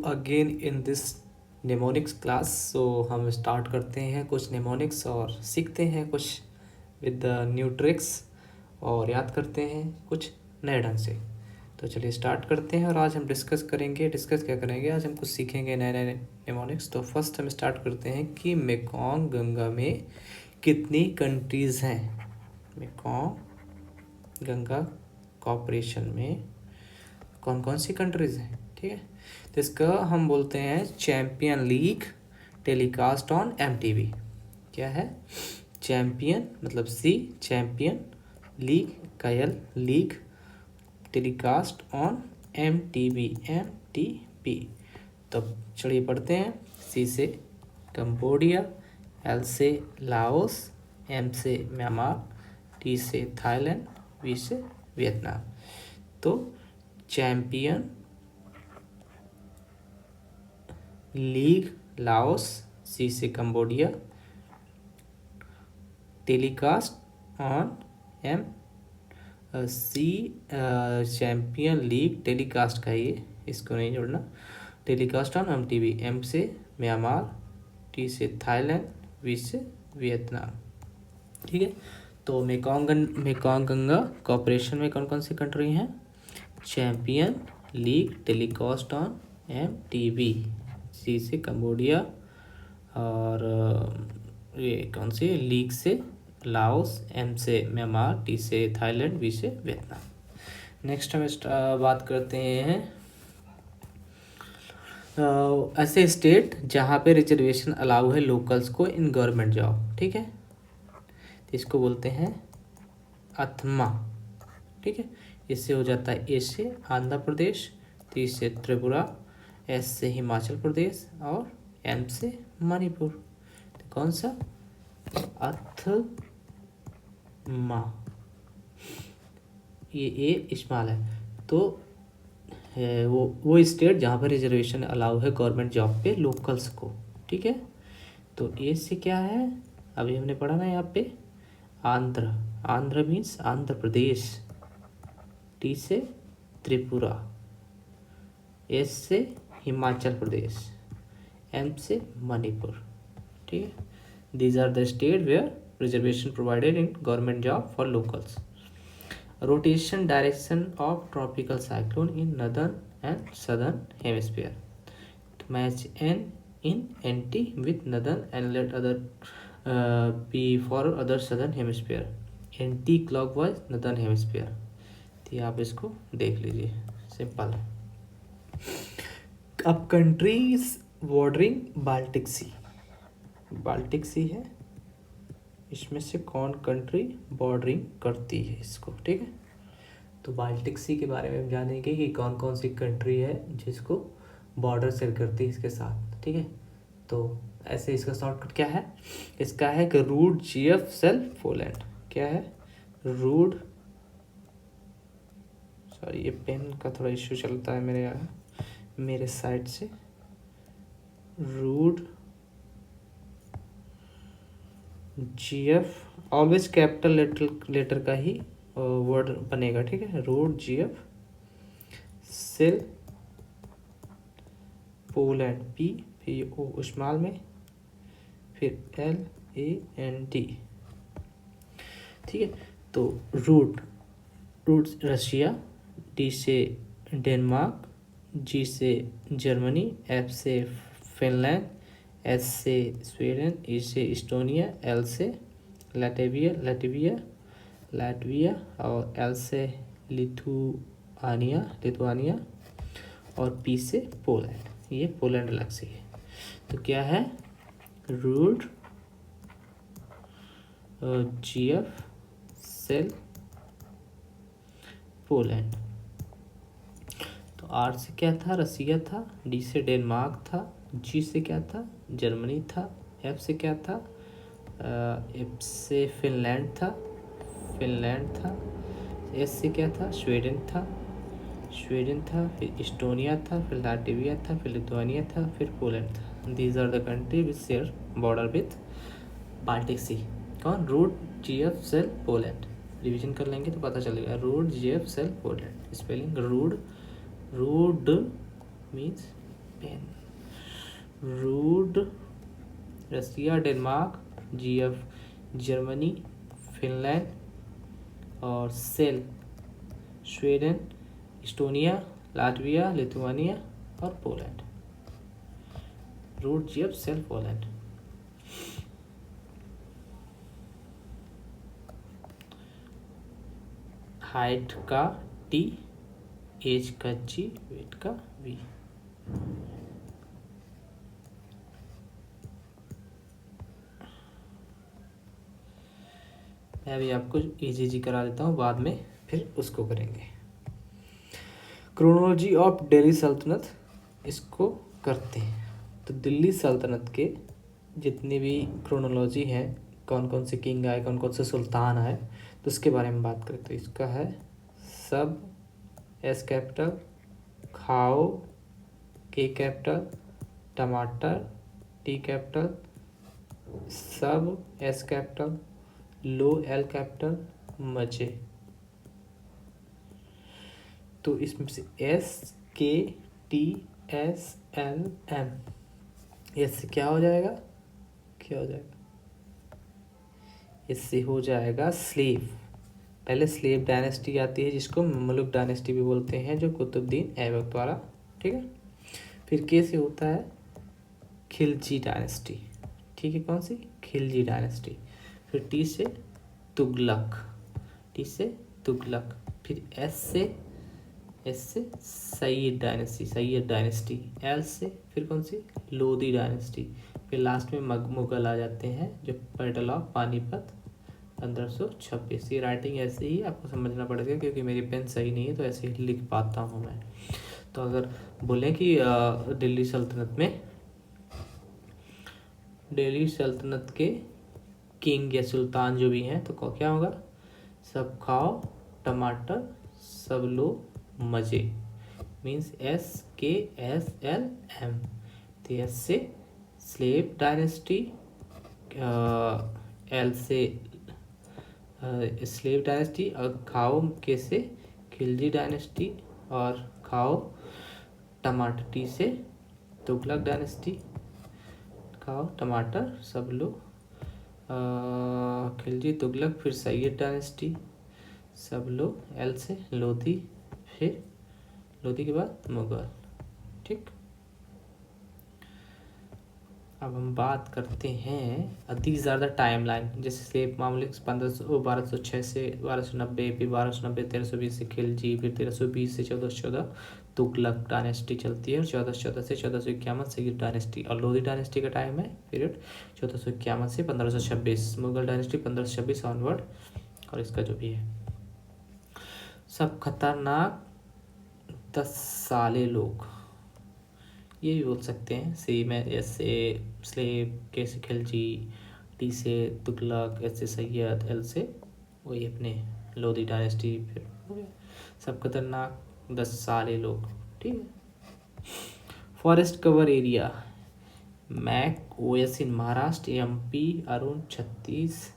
Again in this mnemonics class. So हम start करते हैं कुछ नेमोनिक्स और सीखते हैं कुछ विद द न्यू ट्रिक्स और याद करते हैं कुछ नए ढंग से। तो चलिए स्टार्ट करते हैं और आज हम डिस्कस क्या करेंगे, आज हम कुछ सीखेंगे नए नए नेमोनिक्स। तो फर्स्ट हम स्टार्ट करते हैं कि मेकॉन्ग गंगा में कितनी कंट्रीज़ हैं। मेकॉन्ग गंगा कॉपरेशन में कौन कौन सी कंट्रीज़ हैं, ठीक है। तो इसका हम बोलते हैं champion league telecast on MTV. क्या है चैम्पियन, मतलब सी चैम्पियन, लीग का L league, telecast on MTV. तो चलिए पढ़ते हैं। सी से कंबोडिया, एल से लाओस, एम से म्यांमार, टी से थाईलैंड, वी से वियतनाम। तो चैम्पियन लीग लाओस, सी से Cambodia, telecast on M C champion league telecast का ये, इसको नहीं जोड़ना, टेलीकास्ट ऑन एमटीवी, एम से म्यांमार, टी से थाईलैंड, वी से वियतनाम, ठीक है। तो मेकॉन्ग गंगा कॉपरेशन में कौन कौन सी कंट्री हैं। Champion league telecast on MTV, C से कंबोडिया, और ये कौन सी लीग से लाओस, एम से म्यांमार, टी से थाईलैंड, वी से वियतनाम। नेक्स्ट हम बात करते हैं ऐसे स्टेट जहाँ पे रिजर्वेशन अलाउ है लोकल्स को इन गवर्नमेंट जॉब, ठीक है। तो इसको बोलते हैं अथमा, ठीक है। इससे हो जाता है ए से आंध्र प्रदेश, टी से त्रिपुरा, एस से हिमाचल प्रदेश और एम से मणिपुर। तो कौन सा अथमा, ये ए स्मॉल है। तो वो स्टेट जहाँ पर रिजर्वेशन अलाउ है गवर्नमेंट जॉब पे लोकल्स को, ठीक है। तो ए से क्या है, अभी हमने पढ़ा ना यहाँ पे आंध्र मीन्स आंध्र प्रदेश, टी से त्रिपुरा, एस से हिमाचल प्रदेश, एम से मणिपुर, ठीक है। These are the state where reservation provided in government job for locals. Rotation direction of tropical cyclone in northern and southern hemisphere, match an in anti with northern and let other be for other southern hemisphere, anti clockwise northern hemisphere. तो आप इसको देख लीजिए, simple है। अब countries bordering Baltic सी है, इसमें से कौन कंट्री बॉर्डरिंग करती है इसको, ठीक है। तो बाल्टिक सी के बारे में हम जानेंगे कि कौन कौन सी कंट्री है जिसको बॉर्डर शेयर करती है इसके साथ, ठीक है। तो ऐसे इसका शॉर्टकट क्या है, इसका है कि रूड जीएफ सेल पोलैंड। क्या है रूड, सॉरी ये पेन का थोड़ा इश्यू चलता है मेरे साइड से। Rude GF always capital letter का ही वर्ड बनेगा, ठीक है। Rude GF sell Poland, P फिर ओ स्मॉल में, फिर LAND, ठीक है। तो रूट रशिया, डी से डेनमार्क, जी से जर्मनी, एफ से फिनलैंड, एस से स्वीडन, ई से इस्टोनिया, एल से लाटविया और एल से लिथुआनिया और पी से पोलैंड। ये पोलैंड अलग से है। तो क्या है रूट जीएफ सेल पोलैंड। तो आर से क्या था, रसिया था, डी से डेनमार्क था, जी से क्या था, जर्मनी था, एफ से क्या था, एफ से फिनलैंड था, एस से क्या था, स्वीडन था, फिर इस्टोनिया था, फिर लाटविया था, फिर लिथुआनिया था, फिर पोलैंड था। These are the country which share border with Baltic sea. कौन, root GF sell Poland. Revision कर लेंगे तो पता चलेगा। Rude GF sell Poland, spelling rude means Spain, rude Russia, Denmark, GF Germany, Finland और sell Sweden, Estonia, Latvia, Lithuania और Poland. Root, GF, sell, Poland. Height का T, age का G, wait का वी। मैं अभी आपको इजी करा देता हूँ, बाद में फिर उसको करेंगे। क्रोनोलॉजी ऑफ दिल्ली सल्तनत, इसको करते हैं। तो दिल्ली सल्तनत के जितनी भी क्रोनोलॉजी हैं, कौन कौन से किंग आए, कौन कौन से सुल्तान आए, तो उसके बारे में बात करें तो इसका है सब, एस कैपिटल, खाओ, के कैपिटल, टमाटर, टी कैपिटल, सब, एस कैपिटल, लो, एल कैपिटल, मजे। तो इसमें से एस के टी एस एल एम, इससे क्या हो जाएगा, क्या हो जाएगा, इससे हो जाएगा स्लेव। पहले स्लेव डायनेस्टी आती है जिसको ममलुक डायनेस्टी भी बोलते हैं, जो कुतुबुद्दीन ऐबक द्वारा, ठीक है। फिर के से होता है खिलजी डायनेस्टी, ठीक है, कौन सी, खिलजी डायनेस्टी। फिर टी से तुगलक, टी से तुगलक। फिर एस से Syed dynasty, Syed dynasty. L से फिर कौन सी, लोधी डायनेस्टी। फिर लास्ट में मुगल आ जाते हैं, जो बैटल ऑफ पानीपत 1526। ये राइटिंग ऐसे ही आपको समझना पड़ेगा, क्योंकि मेरी पेन सही नहीं है तो ऐसे ही लिख पाता हूँ मैं। तो अगर बोलें कि दिल्ली सल्तनत के किंग या सुल्तान जो भी हैं, तो क्या होगा, सब खाओ टमाटर, सब लो मजे, मीन्स SKSLM। तो एस से स्लेव डायनेस्टी, एल से स्लेव डायनेस्टी, और खाओ के से खिलजी डायनेस्टी, और खाओ टमाटर टी से तुगलक डायनेस्टी, खाओ टमाटर सब लोग, खिलजी तुगलक, फिर सैयद डायनेस्टी सब लोग, एल से लोधी, फिर लोधी के बाद मुगल, ठीक। अब हम बात करते हैं these are the time line. जैसे स्लेव मामले 1206 से 1290, फिर 1290 1320 से खिलजी, फिर 1320 से 1414 तुगलक डायनेस्टी चलती है, और 1414 से 1451 सैयद डायनेस्टी, और लोधी डायनेस्टी का टाइम है पीरियड 1451 से 1526, मुगल डायनेस्टी 1526 ऑनवर्ड। और इसका जो भी है सब खतरनाक 10 साले लोग, ये भी बोल सकते हैं। सी में एस से स्लेव, के से खिलजी, टी से तुगलक, एस से सैयद, एल से वही अपने लोधी डायनेस्टी, फिर हो गया सब खतरनाक 10 साले लोग, ठीक है। Forest cover area, Mac OS in Maharashtra, MP, Arun छत्तीस,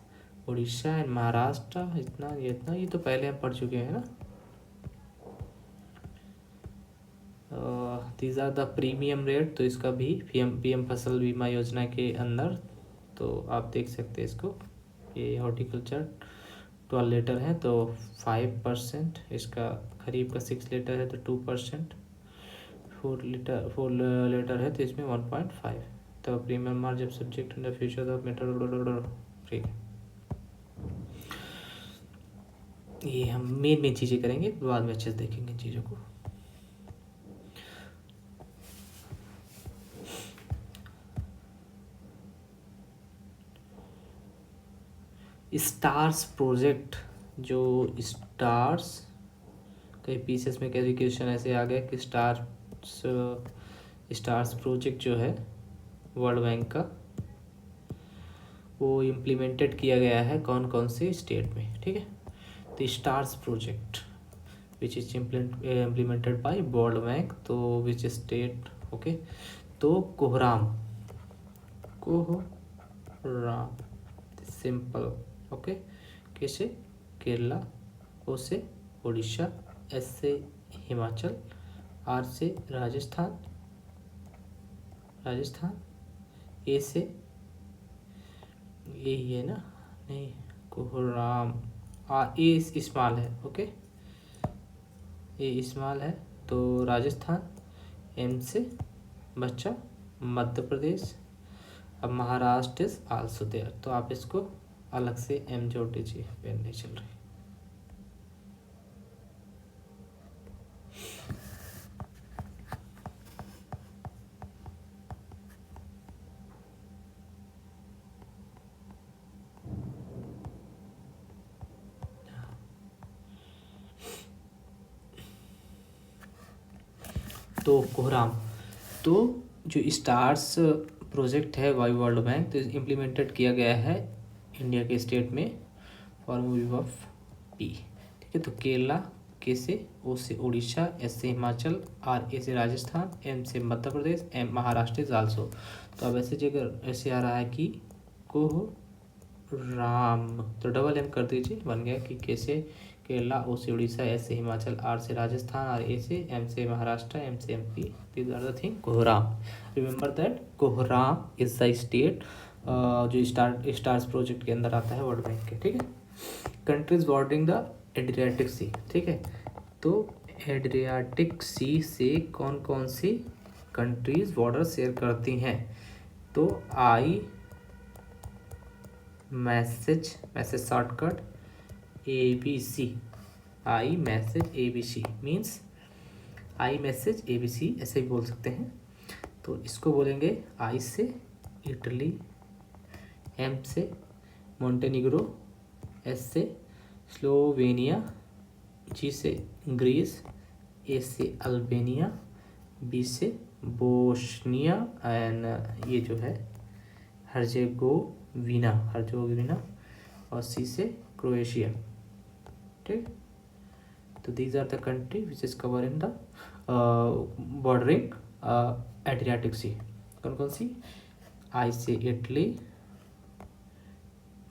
उड़ीसा एंड महाराष्ट्र। इतना ये तो पहले हम पढ़ चुके हैं ना। These are the premium rate, तो इसका भी PM फसल बीमा योजना के अंदर, तो आप देख सकते हैं इसको। ये हॉर्टिकल्चर 12 लीटर है तो 5%, इसका खरीफ का 6 लीटर है तो 2%, 4 लीटर है तो इसमें 1.5। तो premium margin subject in the future of matter, ठीक है। ये हम मेन चीज़ें करेंगे, बाद में अच्छे से देखेंगे चीज़ों को। स्टार्स प्रोजेक्ट, जो स्टार्स कई पीसेस में कैसे क्वेश्चन ऐसे आ गए कि स्टार्स प्रोजेक्ट जो है वर्ल्ड बैंक का, वो इम्प्लीमेंटेड किया गया है कौन कौन से स्टेट में, ठीक है। तो stars project which is implemented by world bank, तो विच स्टेट, ओके। तो कोहराम सिंपल, ओके। कैसे, केरला, ओ से उड़ीसा, एस से हिमाचल, आर से राजस्थान, राजस्थान, ए से, यही है ना, नहीं, कोहराम, ए स्मॉल है, ओके, ए स्मॉल है, तो राजस्थान, एम से बच्चा, मध्य प्रदेश, अब महाराष्ट्र इज आल्सो देयर, तो आप इसको अलग से एम जोड़ दीजिए, पेन नहीं चल रही। तो कोहराम, तो जो स्टार्स प्रोजेक्ट है वाई वर्ल्ड बैंक, तो इम्प्लीमेंटेड किया गया है इंडिया के स्टेट में फॉर मूवी ऑफ पी, ठीक है। तो केरला, के से, ओ से उड़ीसा, एस से हिमाचल, आर ए से राजस्थान, एम से Madhya Pradesh, M Maharashtra is also. तो अब ऐसे जगह ऐसे आ रहा है कि कोह राम, तो डबल एम कर दीजिए, बन गया कि के से केरला, ओ से उड़ीसा, एस से हिमाचल, आर से राजस्थान, आर ए से, एम से महाराष्ट्र, एम से M P, these are the thing कोहराम। रिमेंबर दैट कोहराम इज द स्टेट जो स्टार्स प्रोजेक्ट के अंदर आता है वर्ल्ड बैंक के, ठीक है। Countries bordering the Adriatic Sea, ठीक है। तो एड्रियाटिक सी से कौन कौन सी कंट्रीज बॉर्डर शेयर करती हैं, तो I message shortcut A B C, I message A B C means I message A B C, ऐसे भी बोल सकते हैं। तो इसको बोलेंगे आई से इटली, एम से मोंटेनिग्रो, एस से स्लोवेनिया, जी से ग्रीस, ए से अल्बेनिया, बी से बोस्निया एंड ये जो है हर्जेगोविना, और सी से क्रोएशिया, ठीक। तो these are the country which is cover in the bordering Adriatic sea. कौन कौन सी, आई से इटली,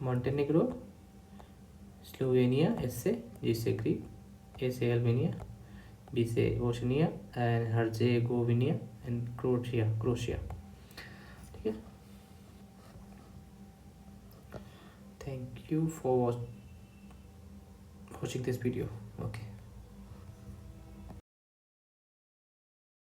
मोंटेनिग्रो, स्लोवेनिया, एस से, जी से ग्रीक, ए से अल्बेनिया, बी से Bosnia and Herzegovina and Croatia, ठीक है। Thank you for watching this video. Okay.